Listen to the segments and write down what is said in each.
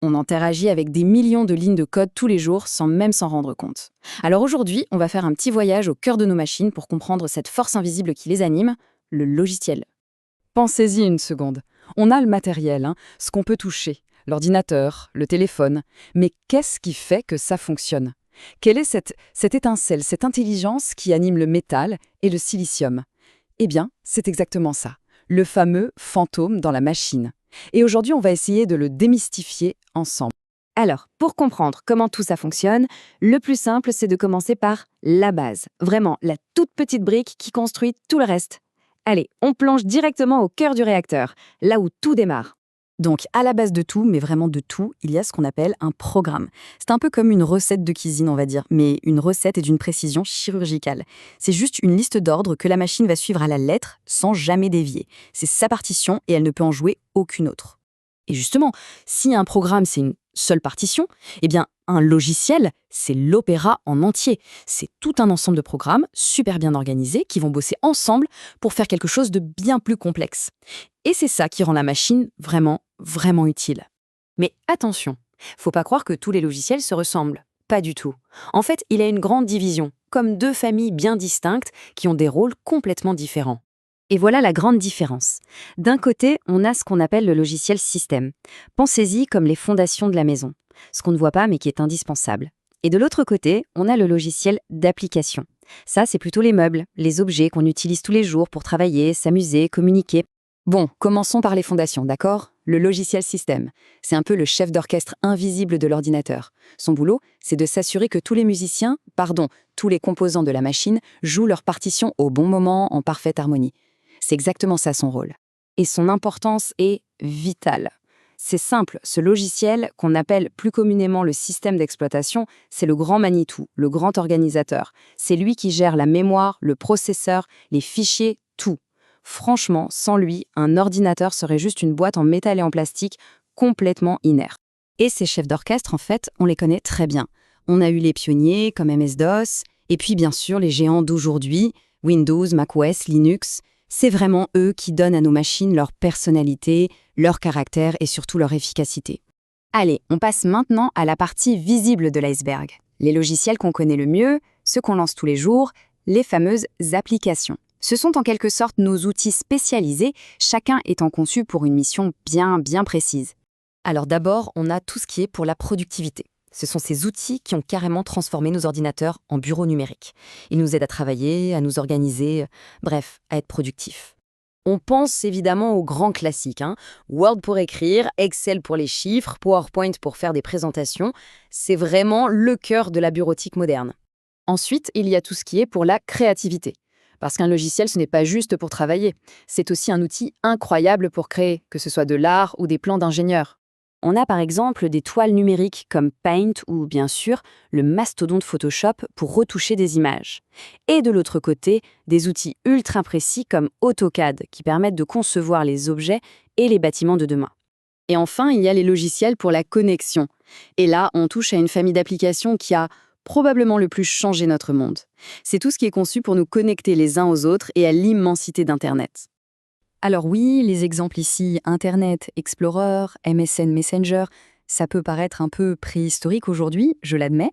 On interagit avec des millions de lignes de code tous les jours sans même s'en rendre compte. Alors aujourd'hui, on va faire un petit voyage au cœur de nos machines pour comprendre cette force invisible qui les anime, le logiciel. Pensez-y une seconde. On a le matériel, ce qu'on peut toucher, l'ordinateur, le téléphone. Mais qu'est-ce qui fait que ça fonctionne? Quelle est cette étincelle, cette intelligence qui anime le métal et le silicium? Eh bien, c'est exactement ça, le fameux fantôme dans la machine. Et aujourd'hui, on va essayer de le démystifier ensemble. Alors, pour comprendre comment tout ça fonctionne, le plus simple, c'est de commencer par la base. Vraiment, la toute petite brique qui construit tout le reste. Allez, on plonge directement au cœur du réacteur, là où tout démarre. Donc, à la base de tout, mais vraiment de tout, il y a ce qu'on appelle un programme. C'est un peu comme une recette de cuisine, on va dire, mais une recette est d'une précision chirurgicale. C'est juste une liste d'ordres que la machine va suivre à la lettre sans jamais dévier. C'est sa partition et elle ne peut en jouer aucune autre. Et justement, si un programme, c'est une seule partition, eh bien, un logiciel, c'est l'opéra en entier. C'est tout un ensemble de programmes super bien organisés qui vont bosser ensemble pour faire quelque chose de bien plus complexe. Et c'est ça qui rend la machine vraiment, vraiment utile. Mais attention, faut pas croire que tous les logiciels se ressemblent. Pas du tout. En fait, il y a une grande division, comme deux familles bien distinctes qui ont des rôles complètement différents. Et voilà la grande différence. D'un côté, on a ce qu'on appelle le logiciel système. Pensez-y comme les fondations de la maison, ce qu'on ne voit pas mais qui est indispensable. Et de l'autre côté, on a le logiciel d'application. Ça, c'est plutôt les meubles, les objets qu'on utilise tous les jours pour travailler, s'amuser, communiquer. Bon, commençons par les fondations, d'accord? Le logiciel système, c'est un peu le chef d'orchestre invisible de l'ordinateur. Son boulot, c'est de s'assurer que tous les composants de la machine jouent leur partition au bon moment, en parfaite harmonie. C'est exactement ça son rôle. Et son importance est vitale. C'est simple, ce logiciel, qu'on appelle plus communément le système d'exploitation, c'est le grand Manitou, le grand organisateur. C'est lui qui gère la mémoire, le processeur, les fichiers, tout. Franchement, sans lui, un ordinateur serait juste une boîte en métal et en plastique, complètement inerte. Et ces chefs d'orchestre, en fait, on les connaît très bien. On a eu les pionniers comme MS-DOS, et puis bien sûr les géants d'aujourd'hui, Windows, macOS, Linux. C'est vraiment eux qui donnent à nos machines leur personnalité, leur caractère et surtout leur efficacité. Allez, on passe maintenant à la partie visible de l'iceberg. Les logiciels qu'on connaît le mieux, ceux qu'on lance tous les jours, les fameuses applications. Ce sont en quelque sorte nos outils spécialisés, chacun étant conçu pour une mission bien précise. Alors d'abord, on a tout ce qui est pour la productivité. Ce sont ces outils qui ont carrément transformé nos ordinateurs en bureaux numériques. Ils nous aident à travailler, à nous organiser, bref, à être productifs. On pense évidemment aux grands classiques, Word pour écrire, Excel pour les chiffres, PowerPoint pour faire des présentations. C'est vraiment le cœur de la bureautique moderne. Ensuite, il y a tout ce qui est pour la créativité. Parce qu'un logiciel, ce n'est pas juste pour travailler. C'est aussi un outil incroyable pour créer, que ce soit de l'art ou des plans d'ingénieurs. On a par exemple des toiles numériques comme Paint ou bien sûr le mastodonte Photoshop pour retoucher des images. Et de l'autre côté, des outils ultra précis comme AutoCAD qui permettent de concevoir les objets et les bâtiments de demain. Et enfin, il y a les logiciels pour la connexion. Et là, on touche à une famille d'applications qui a probablement le plus changé notre monde. C'est tout ce qui est conçu pour nous connecter les uns aux autres et à l'immensité d'Internet. Alors oui, les exemples ici, Internet Explorer, MSN Messenger, ça peut paraître un peu préhistorique aujourd'hui, je l'admets,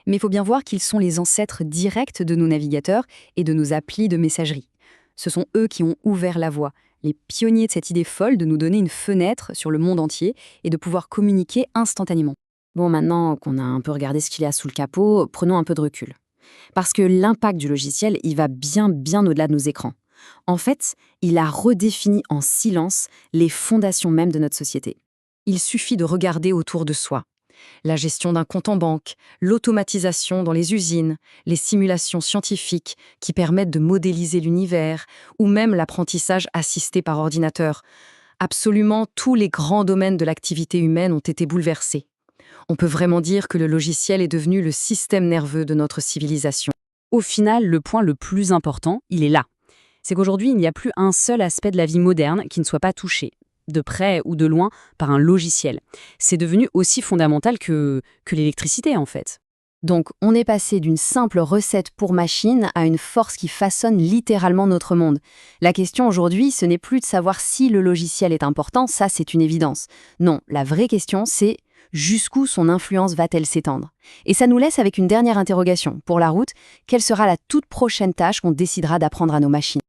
mais il faut bien voir qu'ils sont les ancêtres directs de nos navigateurs et de nos applis de messagerie. Ce sont eux qui ont ouvert la voie, les pionniers de cette idée folle de nous donner une fenêtre sur le monde entier et de pouvoir communiquer instantanément. Bon, maintenant qu'on a un peu regardé ce qu'il y a sous le capot, prenons un peu de recul. Parce que l'impact du logiciel, il va bien au-delà de nos écrans. En fait, il a redéfini en silence les fondations même de notre société. Il suffit de regarder autour de soi. La gestion d'un compte en banque, l'automatisation dans les usines, les simulations scientifiques qui permettent de modéliser l'univers, ou même l'apprentissage assisté par ordinateur. Absolument tous les grands domaines de l'activité humaine ont été bouleversés. On peut vraiment dire que le logiciel est devenu le système nerveux de notre civilisation. Au final, le point le plus important, il est là. C'est qu'aujourd'hui, il n'y a plus un seul aspect de la vie moderne qui ne soit pas touché, de près ou de loin, par un logiciel. C'est devenu aussi fondamental que l'électricité, en fait. Donc, on est passé d'une simple recette pour machine à une force qui façonne littéralement notre monde. La question aujourd'hui, ce n'est plus de savoir si le logiciel est important, ça c'est une évidence. Non, la vraie question, c'est Jusqu'où son influence va-t-elle s'étendre? Et ça nous laisse avec une dernière interrogation. Pour la route, quelle sera la toute prochaine tâche qu'on décidera d'apprendre à nos machines?